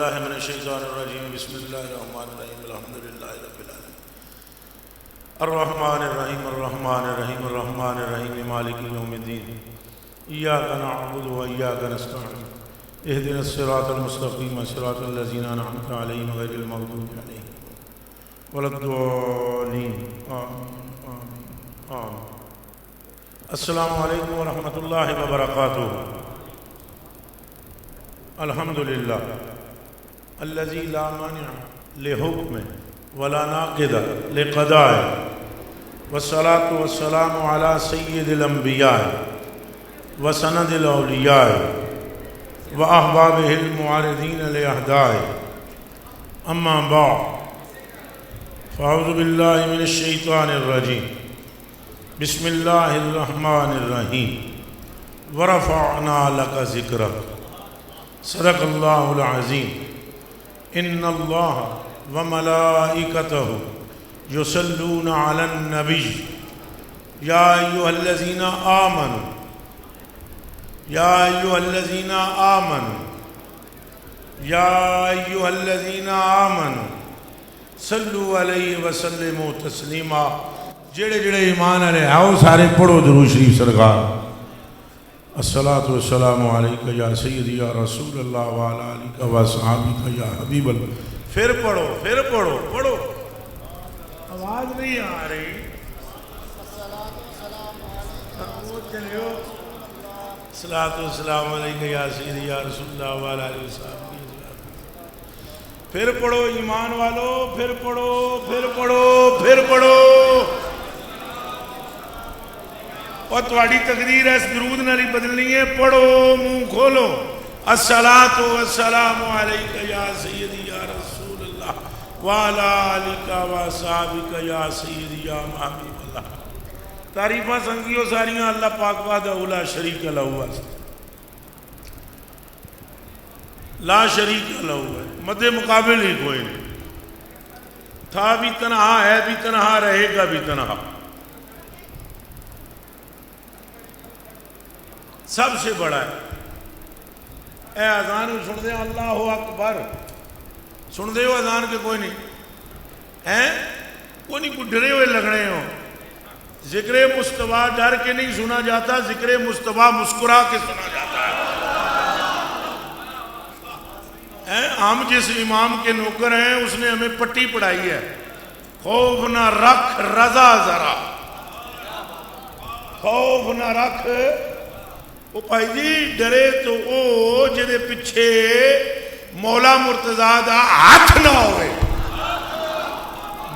باللہ من الشیطان الرجیم بسم اللہ الرحمن الرحیم الحمدللہ رب العالمین الرحمن الرحیم الرحمن الرحیم الرحمن الرحیم مالک یوم الدین ایاک نعبد و ایاک نستعین اہدنا الصراط المستقیم صراط الذین انعمت علیہم غیر المغضوب علیہم ولا الضالین آمین۔ السلام علیکم ورحمۃ اللہ وبرکاتہ۔ الحمدللہ الذی لا مانع لحکم ولا ناقض لقضاء والصلاة والسلام علی سید الانبیاء وسند الاولیاء واحبابہ المعارضین لاہداء اما بعد فاعوذ باللہ من الشیطان الرجیم بسم اللہ الرحمن الرحیم ورفعنا لک ذکرک صدق اللہ العظیم۔ ان اللہ وملائکتہ یصلون علی النبی یا ایہا الذین آمنوا یا ایہا الذین آمنوا یا ایہا الذین آمنوا صلو علیہ وسلموا تسلیما۔ جڑے جڑے ایمان والے آؤ سارے پڑھو درود شریف سرکار۔ الصلاة والسلام علیکہ یا سیدی یا رسول اللہ وعلی آلہ و صحابہ یا حبیب اللہ۔ پھر پڑھو پڑھو آواز نہیں آ رہی۔ الصلاة والسلام علیکہ یا سیدی یا رسول اللہ وعلی آلہ و صحابہ۔ پھر پڑھو ایمان والو، پھر پڑھو۔ اور تواڈی تقدیر اس درود نال ہی بدلنی ہے۔ پڑھو، منہ کھولو۔ الصلاۃ والسلام علیکہ یا سیدی یا رسول اللہ وعلی آلہ وصحبہ یا سیدی یا حبیب اللہ۔ تعریفاں سنگیو ساریاں اللہ پاک وحدہ لا شریک لہ لا شریک لہ ہے، مد مقابل ہی کوئی نہیں۔ تھا بھی تنہا، ہے بھی تنہا، رہے گا بھی تنہا۔ سب سے بڑا ہے۔ اے اذان سن دے اللہ اکبر، سن دے ہو اذان کے کوئی نہیں ہیں، کوئی نہیں، کوئی ڈرے ہوئے لگنے ہو۔ ذکر مصطفیٰ ڈر کے نہیں سنا جاتا، ذکر مصطفیٰ مسکرا کے سنا جاتا ہے۔ ہم جس امام کے نوکر ہیں اس نے ہمیں پٹی پڑھائی ہے، خوف نہ رکھ رضا ذرا، خوف نہ رکھ۔ وہ بھائی جی ڈرے تو او جدے پیچھے مولا مرتضیٰ دا ہاتھ نہ ہوئے،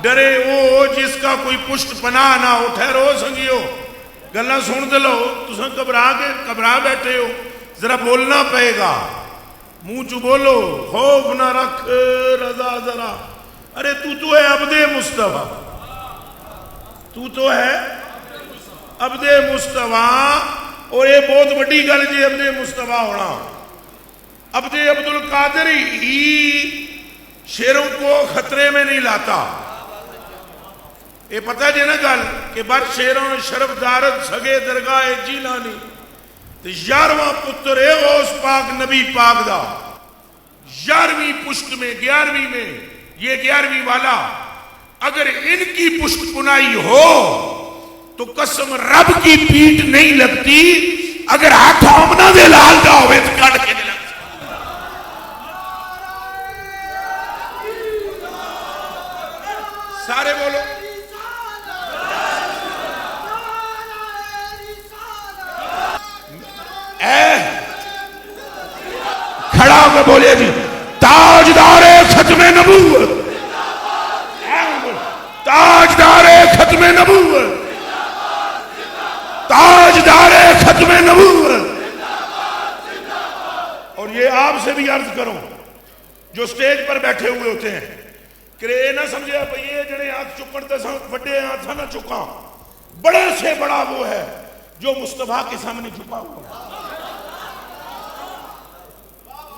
ڈرے او جس کا کوئی پشت پناہ نہ ہو۔ ٹھہرو سنگیو، گلاں سن دے لو، تساں گھبرا بیٹھے ہو، ذرا بولنا پئے گا، منہ چو بولو۔ خوف نہ رکھ رضا ذرا۔ ارے تو ہے عبد مصطفیٰ، تو ہے عبد مصطفیٰ، اور یہ بہت بڑی گل جی عبد مصطفیٰ ہونا۔ عبد عبد القادر ہی شیروں کو خطرے میں نہیں لاتا۔ یہ پتہ جی نا گل کہ بر شیروں شرف دارت سگے درگاہ جیلانی، تو 11واں پتر ہے غوث پاک نبی پاک دا، 11ویں پشت میں، 11ویں میں، یہ 11ویں والا اگر ان کی پشت پنائی ہو تو قسم رب کی پیٹ نہیں لگتی، اگر ہاتھ آمنہ دے لال دا ہوئے تو کٹ کے نہیں لگتی۔ سارے بولو کھڑا ہو کے بولے جی، تاجدار ختم نبوت، تاجدار ختم نبوت، تاجدار ختم نبوت۔ اور یہ آپ سے بھی عرض کروں جو سٹیج پر بیٹھے ہوئے ہوتے ہیں کہ نہ سمجھے بھئی یہ جڑے ہاتھ چکڑتے سن بڑے ہاتھ نہ چکا، بڑے سے بڑا وہ ہے جو مصطفیٰ کے سامنے چھپا ہوا ہے۔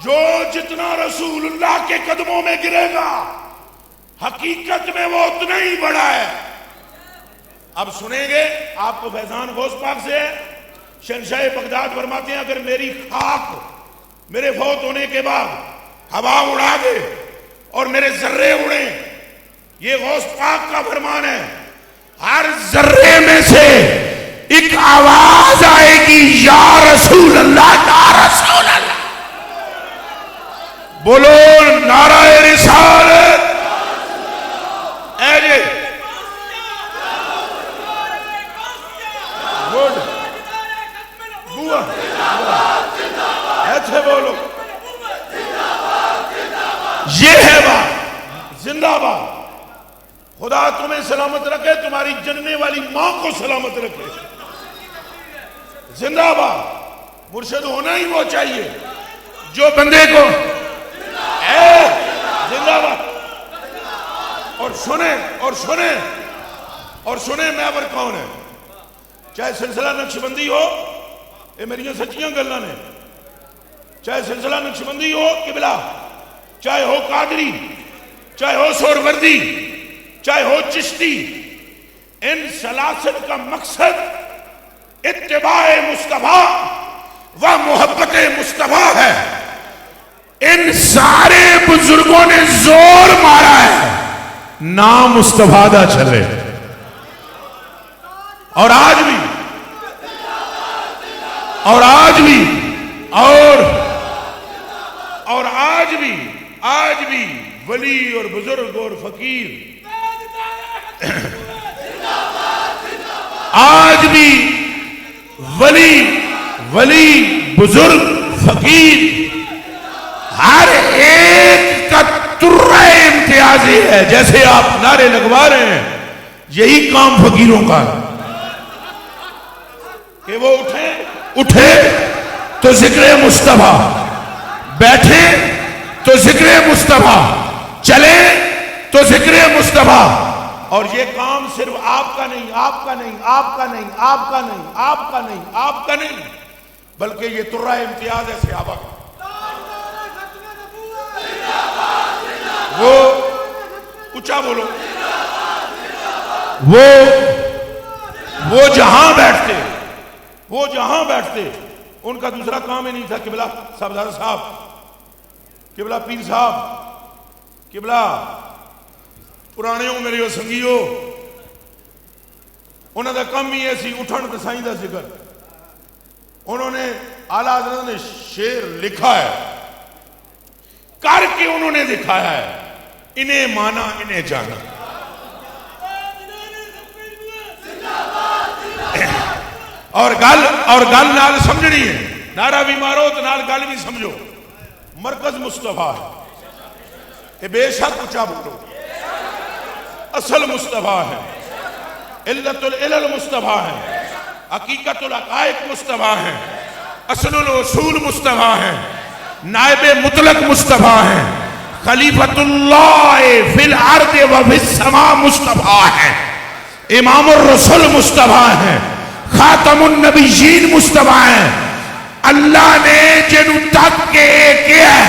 جو جتنا رسول اللہ کے قدموں میں گرے گا حقیقت میں وہ اتنا ہی بڑا ہے۔ اب سنیں گے، آپ کو فیضان غوث پاک سے ہے، شہنشاہ بغداد فرماتے ہیں اگر میری خاک میرے فوت ہونے کے بعد ہوا اڑا دے اور میرے ذرے اڑیں، یہ غوث پاک کا فرمان ہے. ہر ذرے میں سے ایک آواز آئے گی، یا رسول اللہ، یا رسول اللہ. بولو نعرہ رسالت. اے جی گڈ بوا ایسے بولو. یہ ہے بات. زندہ باد. خدا تمہیں سلامت رکھے، تمہاری جننے والی ماں کو سلامت رکھے. زندہ باد. مرشد ہونا ہی وہ چاہیے جو بندے کو زندہ باد. اور سنیں محور کون ہے. چاہے سلسلہ نقشبندی ہو، یہ میری سچیاں گلاں نے، چاہے سلسلہ نقشبندی ہو قبلہ، چاہے ہو قادری، چاہے ہو سہروردی، چاہے ہو چشتی، ان سلاسل کا مقصد اتباع مصطفیٰ و محبت مصطفیٰ ہے. ان سارے بزرگوں نے زور مارا ہے نام مصطفیٰ دا چلے. اور آج بھی آج بھی ولی اور بزرگ اور فقیر، آج بھی ولی بزرگ فقیر ہر ایک کا ترہ امتیازی ہے. جیسے آپ نعرے لگوا رہے ہیں، یہی کام فقیروں کا ہے کہ وہ اٹھے تو ذکر مصطفیٰ، بیٹھے تو ذکر مصطفیٰ، چلے تو ذکر مصطفیٰ. اور یہ کام صرف آپ کا نہیں، بلکہ یہ ترہ امتیاز ہے صحابہ کا. وہ اونچا بولو. وہ جہاں بیٹھتے ان کا دوسرا کام ہی نہیں تھا. قبلہ صاحبزادہ صاحب، قبلہ پیر صاحب، قبلہ پرانے ہو میرے ہو سنگیو، انہوں نے کم ہی ایسی اٹھن تے سائیں دا ذکر. انہوں نے اعلیٰ حضرت نے شعر لکھا ہے، کر کے انہوں نے دکھایا ہے. انہیں مانا انہیں جانا. اور گل نال سمجھنی ہے. نعرہ بھی مارو تو نال گل بھی سمجھو. مرکز مصطفیٰ ہے، کہ بے شک اونچا بولو. اصل مصطفیٰ ہے، علت العلل مصطفیٰ ہے، حقیقت الحقائق مصطفیٰ ہے، اصل الاصول مصطفیٰ ہے، نائب مطلق مصطفیٰ ہے، خلیفۃ اللہ فی الارض و فی السماء مصطفیٰ ہے، امام الرسل مصطفیٰ ہے، خاتم النبیین مصطفیٰ ہے. اللہ نے جنہوں تک کے کیا ہے،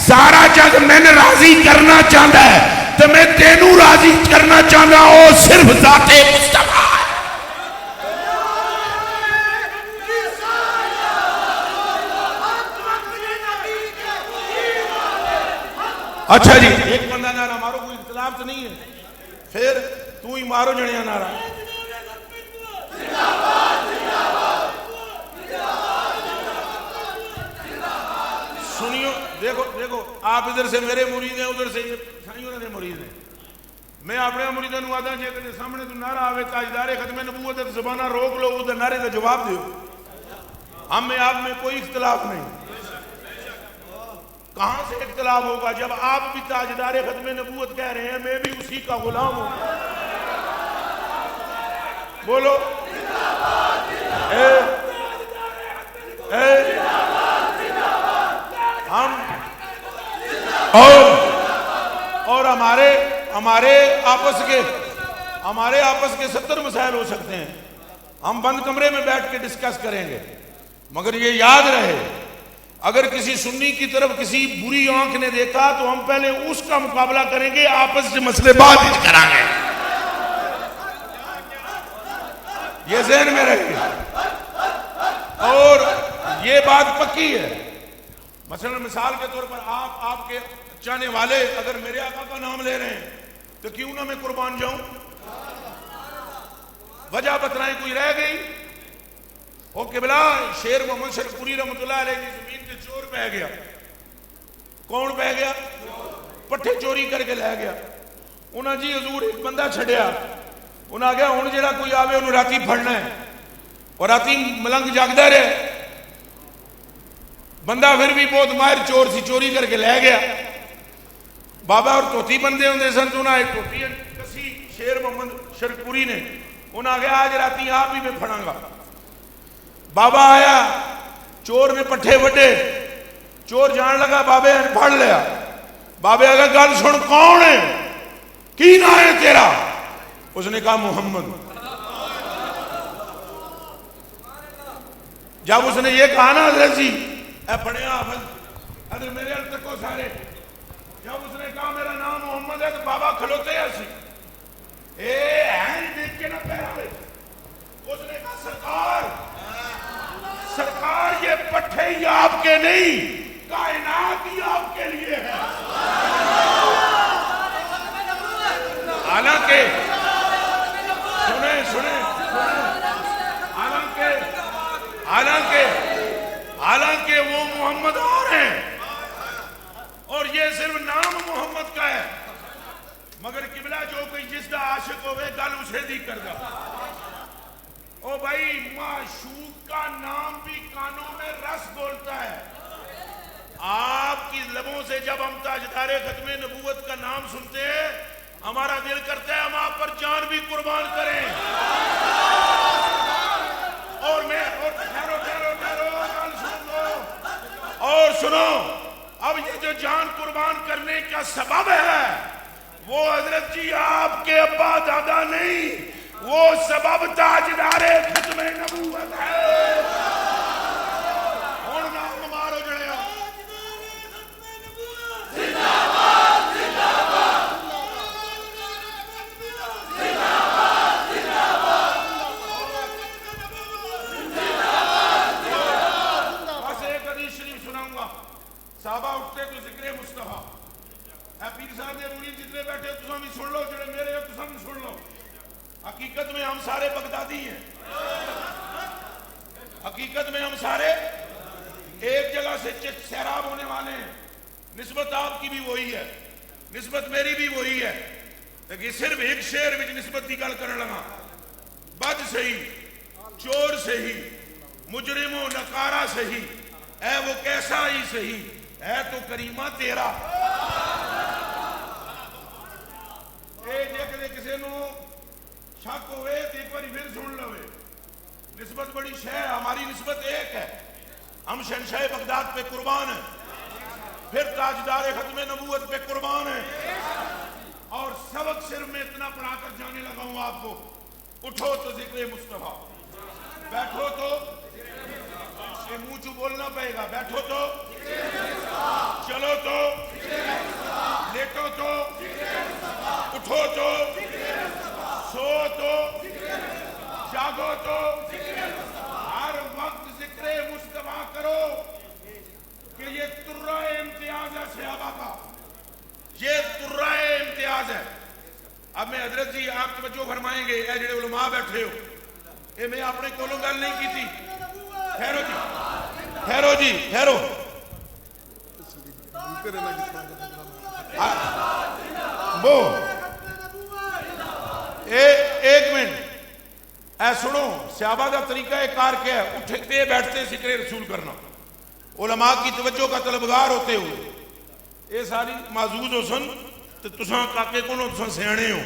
سارا جگ میں نے راضی کرنا چاہتا ہے تو میں تینوں راضی کرنا چاہتا ہوں. صرف ذات مصطفیٰ ہے. اچھا جی، ایک بندہ نعرہ مارو، کوئی اختلاف تو نہیں ہے، پھر تو ہی مارو جڑیاں نعرہ. سنیو، دیکھو آپ ادھر سے میرے مرید ہیں، ادھر سے یہ سائیوں نے مرید ہیں. میں اپنے مریدوں نے آدھا جے کہ سامنے تو نعرہ آوے تاجدار ختم نبوت ہے، زبانہ روک لو، ادھر نعرے کا جواب دیو. ہم میں آپ میں کوئی اختلاف نہیں. کہاں سے اختلاف ہوگا جب آپ بھی تاجدار ختم نبوت کہہ رہے ہیں، میں بھی اسی کا غلام ہوں. بولو ہم اور ہمارے آپس کے 70 مسائل ہو سکتے ہیں. ہم بند کمرے میں بیٹھ کے ڈسکس کریں گے، مگر یہ یاد رہے اگر کسی سنی کی طرف کسی بری آنکھ نے دیکھا تو ہم پہلے اس کا مقابلہ کریں گے، آپس کے مسئلے بعد ہی کریں گے. یہ ذہن میں رہے. اور یہ بات پکی ہے، مثلا مثال کے طور پر آپ کے چاہنے والے اگر میرے آقا کا نام لے رہے ہیں تو کیوں نہ میں قربان جاؤں؟ وجہ بتلائیں، کوئی رہ گئی؟ او قبلہ شیر محمد شرف پوری رحمۃ اللہ علیہ کی زمین کے چور بہ گیا. کون بہ گیا؟ پٹھے چوری کر کے لے گیا. انہاں جی حضور ایک بندہ چھڑیا، انہاں آ گیا ہوں جڑا کوئی آوے انہوں راتی پھڑنا ہے، اور راتی ملنگ جاگدا رہے. بندہ پھر بھی بہت ماہر چور سی، چوری کر کے لے گیا. بابا اور توتی بندے ہوندے سن تو انہاں ایک توتی کسی شیر محمد شرف پوری نے، انہاں آ گیا آج راتی آپ ہی میں پھڑاں گا. بابا آیا، چور نے پٹھے وڈے، چور جان لگا بابے نے پھڑ لیا. بابے آگا گل سن کون ہے، کی نام ہے تیرا؟ اس نے کہا محمد. جب اس نے یہ کہا نا حضرت جی اے پڑھے حافظ حضرت میرے حل تک کو سارے، جب اس نے کہا میرا نام محمد ہے تو بابا کھلوتے ہیں سی دیکھ کے نہ پہرے. اس نے کہا سرکار سرکار یہ پٹھے ہی آپ کے نہیں، کائنات ہی آپ کے لیے ہے. حالانکہ سنیں حالانکہ وہ محمد اور ہیں، اور یہ صرف نام محمد کا ہے، مگر قبلہ جو کوئی جس دا عاشق ہوئے گل اسے دی کر دا. او بھائی معشوق کا نام بھی کانوں میں رس بولتا ہے. آپ کی لبوں سے جب ہم تاجدار ختم نبوت کا نام سنتے ہیں ہمارا دل کرتا ہے ہم آپ پر جان بھی قربان کریں. اور اور سنو، اب یہ جو جان قربان کرنے کا سبب ہے وہ حضرت جی آپ کے ابا دادا نہیں، وہ سبب تاجدار ختم نبوت ہے. اور نام مارو جڑے صحابہ اٹھتے تو ذکر مصطفیٰ. اے پیر صاحب دے مرید جتنے بیٹھے ہو تساں بھی سن لو، جڑے میرے ہو تساں بھی سن لو. حقیقت میں ہم سارے بغدادی ہیں، حقیقت میں ہم سارے ایک جگہ سے سیراب ہونے والے ہیں. نسبت آپ کی بھی وہی ہے، نسبت میری بھی وہی ہے، لیکن صرف ایک شعر وچ نسبت کی گل کرن لگا. بد صحیح، چور صحیح، مجرم و نکارا صحیح، اے وہ کیسا ہی صحیح ہے تو کریمہ تیرا. اے جے کسے نو شک ہوئے تو ایک باری پھر سن لوے. نسبت بڑی شے ہے، ہماری نسبت ایک ہے. ہم شہنشاہ بغداد پہ قربان ہیں، پھر تاجدار ختم نبوت پہ قربان ہیں. اور سبق صرف میں اتنا پڑھا کر جانے لگا ہوں آپ کو. اٹھو تو ذکر مصطفیٰ، بیٹھو تو یہ منہ چو بولنا پڑے گا. بیٹھو تو چلو تو لیٹو تو اٹھو تو سو تو جاگو تو ہر وقت ذکر مصطفیٰ کرو کہ یہ ترہ امتیاز ہے صحابہ کا، یہ ترہ امتیاز ہے. اب میں حضرت جی آپ توجہ فرمائیں گے، اے جڑے علماء بیٹھے ہو، اے میں اپنے کولوں گل نہیں کی تھی. ٹھہرو جی ٹھہرو جی ٹھہرو. وہ ایک منٹ اے سنو، صحابہ کا طریقہ کار کیا ہے؟ اٹھتے بیٹھتے ذکر رسول کرنا، علماء کی توجہ کا طلبگار ہوتے ہوئے. یہ ساری معزوز ہو سن تو تساں کاکے کونوں تساں سیانے ہو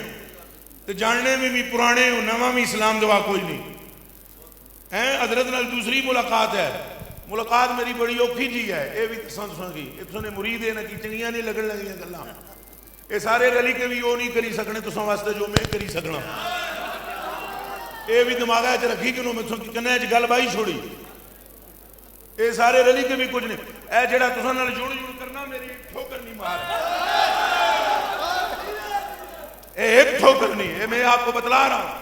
تو جاننے میں بھی پرانے ہو، نواں بھی اسلام دوا کوئی نہیں. حضرت نال دوسری ملاقات ہے، ملاقات میری بڑی اوکھی جی ہے. یہ بھی تساں کی تساں نے مرید ہے نا کی چنگیاں نہیں لگن لگیاں گلاں. یہ سارے رلی کے بھی وہ نہیں کری سکنے تساں واسطے جو میں کری سکنا. یہ بھی دماغ ہے رکھی کہ میں کنے گل بائی چھوڑی. یہ سارے رلی کے بھی کچھ نہیں. اے جڑا تساں نال جڑ کرنا میری ٹھوکر نہیں مار، ایک ٹھوکر نہیں. یہ میں آپ کو بتلا رہا ہوں،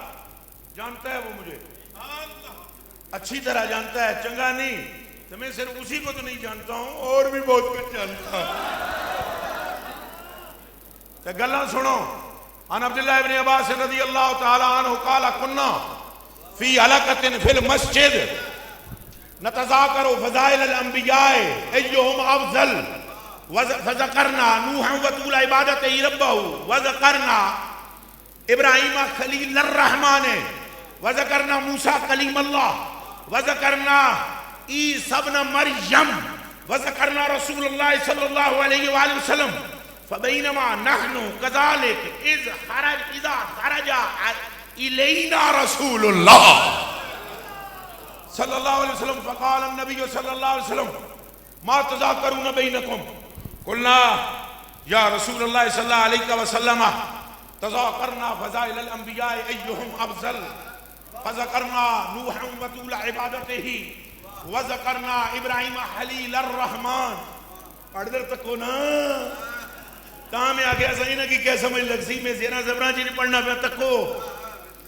جانتا ہے وہ مجھے اچھی طرح جانتا ہے، چنگا نہیں تو میں صرف اسی کو تو نہیں جانتا ہوں، اور بھی بہت کچھ جانتا ہوں. تو گلہ سنو. عن عبداللہ ابن عباس رضی اللہ تعالی عنہ قال كنا فی حلقۃ فی المسجد نتذاکر فضائل الانبیاء ایہم افضل فذکرنا نوحا وطول عبادتہ ربہ وذکرنا ابراہیم خلیل الرحمن وذکرنا موسیٰ کلیم اللہ وذکرنا عیسیٰ ابن مریم وذکرنا رسول اللہ صلی اللہ علیہ وآلہ وسلم فبینما نحن کذالک اذا خرج الینا رسول اللہ صلی اللہ علیہ وسلم فقال النبی صلی اللہ علیہ وسلم ما تذاکرون بینکم قلنا یا رسول اللہ صلی اللہ علیہ وسلم تذاکرنا فضائل الانبیاء ایہم افضل فذکرنا نوحا وطول عبادتہ وذکرنا ابراہیم خلیل الرحمن. پڑھ در تکو نا کہاں میں آگیا صحیح نا کی کیا سمجھ لگ سی میں زیرہ زبران جی نہیں پڑھنا پہ تکو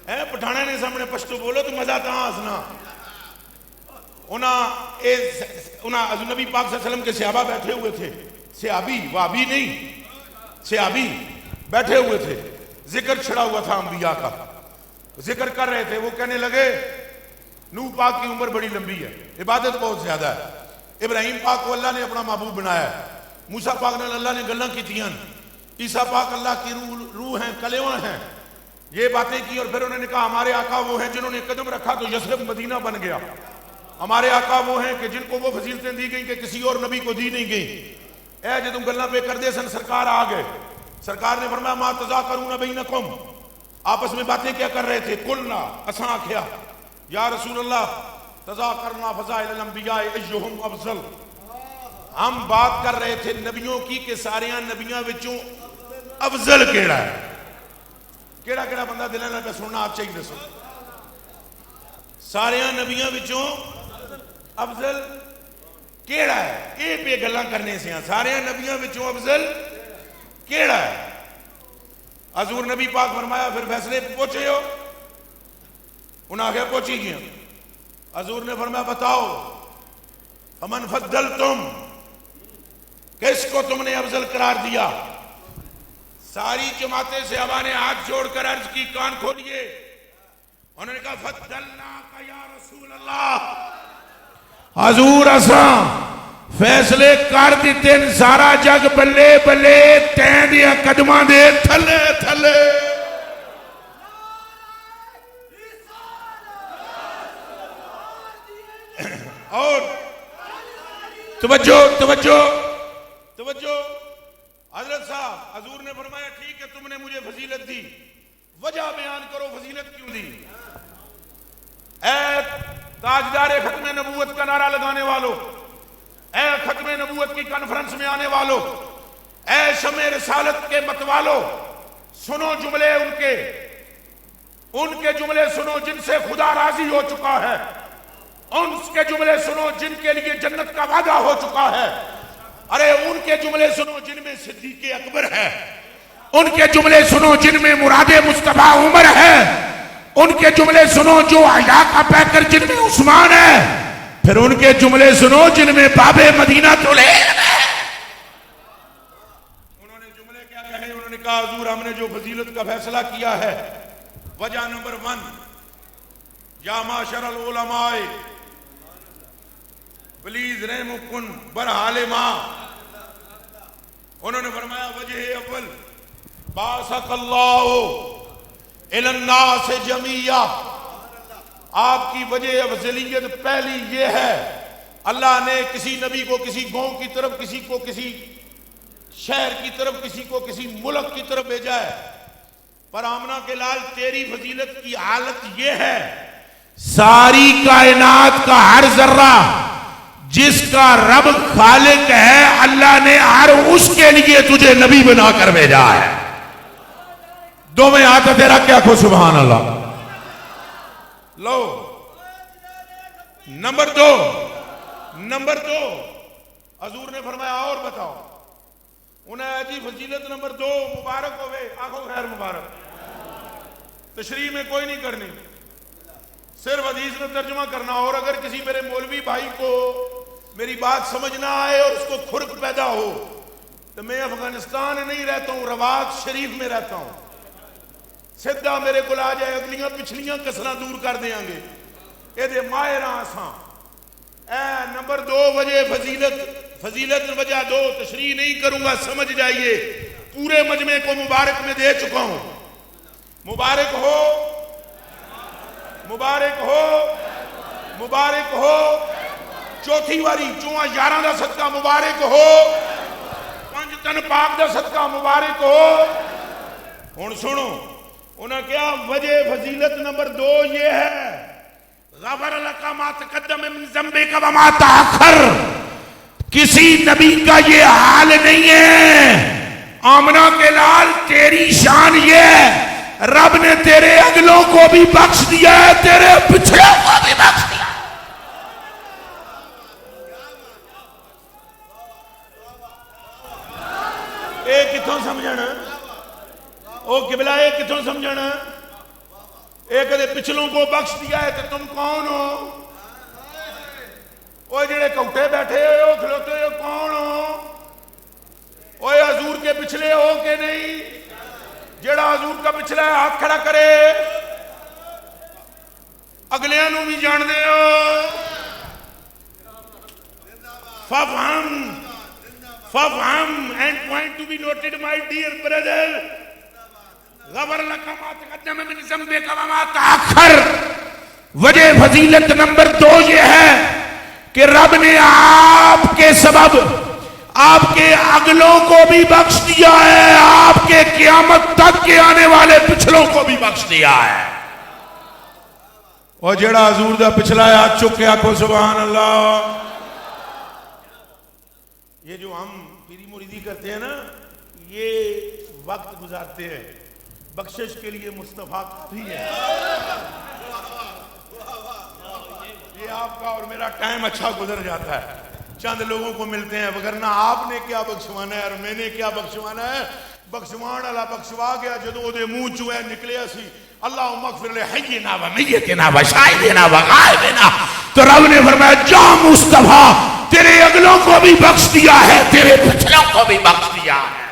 ہے پٹھانا نے سامنے پشتو بولو تو مزہ تہاں ہسنا. حضور نبی پاک صلی اللہ علیہ وسلم کے صحابہ بیٹھے ہوئے تھے. صحابی وابی نہیں، صحابی بیٹھے ہوئے تھے. ذکر چھڑا ہوا تھا انبیاء کا، ذکر کر رہے تھے. وہ کہنے لگے نوح پاک کی عمر بڑی لمبی ہے، عبادت بہت زیادہ ہے. ابراہیم پاک کو اللہ نے اپنا محبوب بنایا ہے. موسیٰ پاک نے اللہ نے گلہ کی تھیں. عیسیٰ پاک اللہ کی روح ہیں، کلمہ ہیں. یہ باتیں کی اور پھر انہوں نے کہا ہمارے آقا وہ ہیں جنہوں نے قدم رکھا تو یثرب مدینہ بن گیا. ہمارے آقا وہ ہیں کہ جن کو وہ فضیلتیں دی گئیں کہ کسی اور نبی کو دی نہیں گئیں. اے جے تم گلہ پہ کر دے سن سرکار آ گئے. سرکار نے فرمایا ما تذاکرون بینکم، آپس میں باتیں کیا کر رہے تھے؟ قلنا اساں آکھیا یا رسول اللہ تذاکرنا فضائل الانبیاء ایہم افضل. ہم بات کر رہے تھے نبیوں کی کہ ساریاں نبیاں وچوں افضل کیڑا ہے. کیڑا کیڑا بندہ دلیں نہ پہ سننا آپ چاہیے سن. ساریاں نبیاں وچوں افضل کیڑا ہے؟ اے پہ گلاں کرنے سے ہیں. ساریاں نبیاں وچوں افضل کیڑا ہے؟ حضور نبی پاک فرمایا پھر فیصلے پہنچے ہو؟ انہاں کیا پہنچی گیا. حضور نے فرمایا بتاؤ فمن فضلتم، کس کو تم نے افضل قرار دیا؟ ساری جماعتیں صحابہ نے ہاتھ جوڑ کر عرض کی، کان کھولیے. انہوں نے کہا فضلناک یا رسول اللہ، حضور اساں فیصلے کر دیتے سارا جگ بلے بلے تین دیا قدماں دے تھلے تھلے. اور توجہ توجہ توجہ. حضرت صاحب حضور نے فرمایا ٹھیک ہے تم نے مجھے فضیلت دی، وجہ بیان کرو فضیلت کیوں دی. اے تاجدار ختم نبوت کا نعرہ لگانے والو، اے ختم نبوت کی کانفرنس میں آنے والو، اے شمع رسالت کے متوالو، سنو جملے ان کے جملے سنو جن سے خدا راضی ہو چکا ہے. ان کے جملے سنو جن کے لیے جنت کا وعدہ ہو چکا ہے. ارے ان کے جملے سنو جن میں صدیق اکبر ہے. ان کے جملے سنو جن میں مراد مصطفیٰ عمر ہے. ان کے جملے سنو جو حیا کا پیکر جن میں عثمان ہے. پھر ان کے جملے سنو جن میں باب مدینہ طلعین ہے. انہوں نے جملے کیا کہے؟ انہوں نے کہا حضور ہم نے جو فضیلت کا فیصلہ کیا ہے، وجہ نمبر 1 یا معاشر العلماء پلیز رحمکن برحال ما. انہوں نے فرمایا وجہ اول باسق اللہ الی الناس جمیعہ. آپ کی وجہ افضلیت پہلی یہ ہے اللہ نے کسی نبی کو کسی گاؤں کی طرف، کسی کو کسی شہر کی طرف، کسی کو کسی ملک کی طرف بھیجا ہے. پر آمنہ کے لال تیری فضیلت کی حالت یہ ہے ساری کائنات کا ہر ذرہ جس کا رب خالق ہے اللہ نے ہر اس کے لیے تجھے نبی بنا کر بھیجا ہے. دو میں ہاتھ تیرا کیا کھو سبحان اللہ. لو نمبر 2 حضور نے فرمایا اور بتاؤ. انہیں جی فضیلت نمبر 2 مبارک ہوئے. آنکھوں خیر مبارک. تشریح میں کوئی نہیں کرنی، صرف حدیث میں ترجمہ کرنا. اور اگر کسی میرے مولوی بھائی کو میری بات سمجھ نہ آئے اور اس کو کھرک پیدا ہو تو میں افغانستان نہیں رہتا ہوں، رواق شریف میں رہتا ہوں. سیدھا میرے کو آ جائے اگلیاں پچھلیاں کسراں دور کر دیاں گے. اے دے ماہراں اساں. نمبر 2 وجہ فضیلت وجہ 2 تشریح نہیں کروں گا، سمجھ جائیے. پورے مجمع کو مبارک میں دے چکا ہوں. مبارک ہو، مبارک ہو، مبارک ہو. چوتھی واری چواں 11 دا صدقہ مبارک ہو. 5 تن پاک دا صدقہ مبارک ہو. ہن سنو انہاں کیا وجہ فضیلت نمبر 2 یہ ہے، غفر لک ما تقدم من ذنبک وما تاخر. کسی نبی کا یہ حال نہیں ہے. آمنہ کے لال تیری شان یہ ہے، رب نے تیرے اگلوں کو بھی بخش دیا ہے، تیرے پچھلوں کو بھی بخش دیا. اے کتوں سمجھنا او قبلہ، اے کتوں سمجھنا. ایک دے پچھلوں کو بخش دیا ہے تو تم کون ہو؟ وہ جڑے کوٹے بیٹھے ہوئے ہو کھلوتے ہوئے کون ہو؟ وہ حضور کے پچھلے ہو کہ نہیں؟ جڑا حضور کا پچھلا ہے ہاتھ کھڑا کرے. اگلیاں نو بھی جان دے ہو. فَفْهَمْ and point to be noted my dear brother. غَفَرَ لَكَ مَا تَقَدَّمَ مِنْ ذَنبِكَ وَمَا تَأَخَّرَ. وجہ فضیلت نمبر 2 یہ ہے کہ رب نے آپ کے سبب آپ کے اگلوں کو بھی بخش دیا ہے، آپ کے قیامت تک کے آنے والے پچھلوں کو بھی بخش دیا ہے. اور جڑا حضور دا پچھلا ہے ہاتھ چک کے آکھو سبحان اللہ. یہ جو ہم پیری مریدی کرتے ہیں نا، یہ وقت گزارتے ہیں، بخشش کے لیے مصطفیٰ کافی ہے. یہ آپ کا اور میرا ٹائم اچھا گزر جاتا ہے، چند لوگوں کو ملتے ہیں، وگرنہ آپ نے کیا بخشوانا ہے اور میں نے کیا بخشوانا ہے. بخشوان اللہ بخشوا گیا جدو دے منہ چوں ہے نکلے اسی اللہم اغفر لحینا و میتنا و شاہدنا و غائبنا. تو رب نے فرمایا جا مصطفیٰ تیرے اگلوں کو بھی بخش دیا ہے، تیرے پچھلوں کو بھی بخش دیا ہے.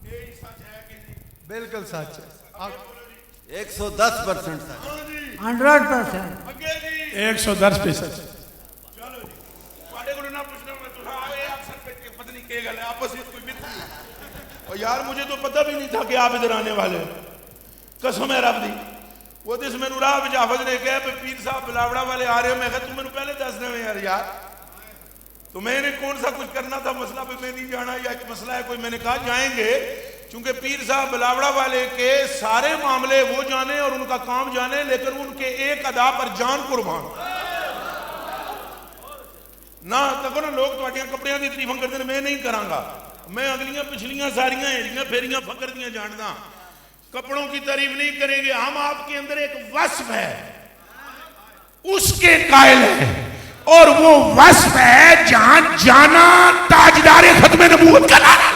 یہی سچ ہے کہ نہیں؟ بالکل سچ ہے. 110% سچ. 100%. 110%. چلو جی تواڈے کول نہ پوچھنا میں تساں آئے اکثر پتہ نہیں کیا گل ہے آپس میں کوئی مت. اور یار مجھے تو پتہ بھی نہیں تھا کہ آپ ادھر آنے والے. قسم ہے رب دی. وہ دس میں راہ وچ حافظ نے کہا کہ پیر صاحب بلاوڑا والے آ رہے ہو. میں کہا تم مینوں پہلے دس دے یار تو میں نے کون سا کچھ کرنا تھا مسئلہ پہ میں نہیں جانا یا ایک مسئلہ ہے کوئی. میں نے کہا جائیں گے چونکہ پیر صاحب بلاوڑا والے کے سارے معاملے وہ جانے اور ان کا کام جانے، لیکن ان کے ایک ادا پر جان قربان نہ تکو نا. لوگ تواڈیاں کپڑیاں دی تعریفاں کرتے ہیں، میں نہیں کراں گا. میں اگلیاں پچھلیاں ساریاں ہیڑیاں پھیریاں فقر دیاں جاندا. کپڑوں کی تعریف نہیں کریں گے. ہم آپ کے اندر ایک وصف ہے اس کے قائل ہیں، اور وہ وصف ہے جہاں جانا تاجدار ختم نبوت کا نعرہ.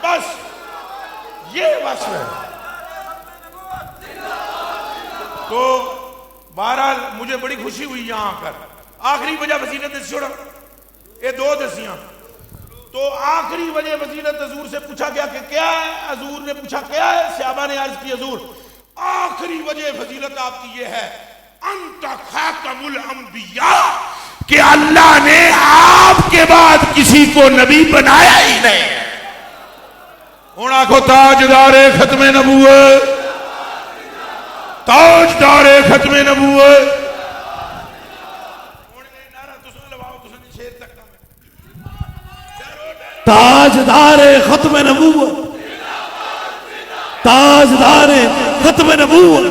بس یہ وصف ہے. تو بہرحال مجھے بڑی خوشی ہوئی یہاں آ کر. آخری وجہ فضیلت چھوڑا یہ 2 دسیاں. تو آخری وجہ فضیلت حضور سے پوچھا گیا کہ کیا ہے؟ حضور نے پوچھا کیا ہے؟ صحابہ نے عرض کی حضور آخری وجہ فضیلت آپ کی یہ ہے انت خاتم الانبیاء، کہ اللہ نے آپ کے بعد کسی کو نبی بنایا ہی نہیں. ہوں آکھو تاجدار ختم نبوت، تاجدار ختم نبوت. تاجدار ختم نبوت، تاجدار ختم نبوت،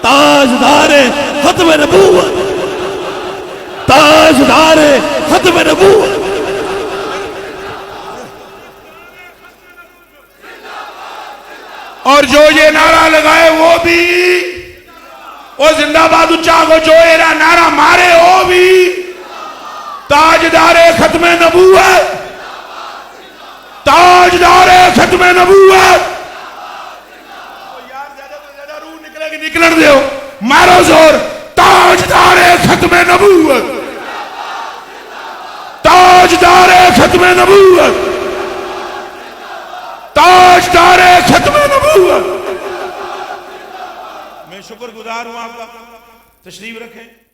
تاجدار ختم نبوت، تاجدار ختم نبوت. اور جو یہ نعرہ لگائے وہ بھی وہ زندہ باد اچھا کو جو یہ نعرہ مارے وہ بھی تاجدار ختم نبوت، تاجدار ختم نبوت. یار زیادہ لگے نکلن دیو مارو زور تاجدار ختم نبوت تاجدار ختم نبوت تاجدار ختم نبوت میں شکر گزار ہوں آپ کا تشریف رکھیں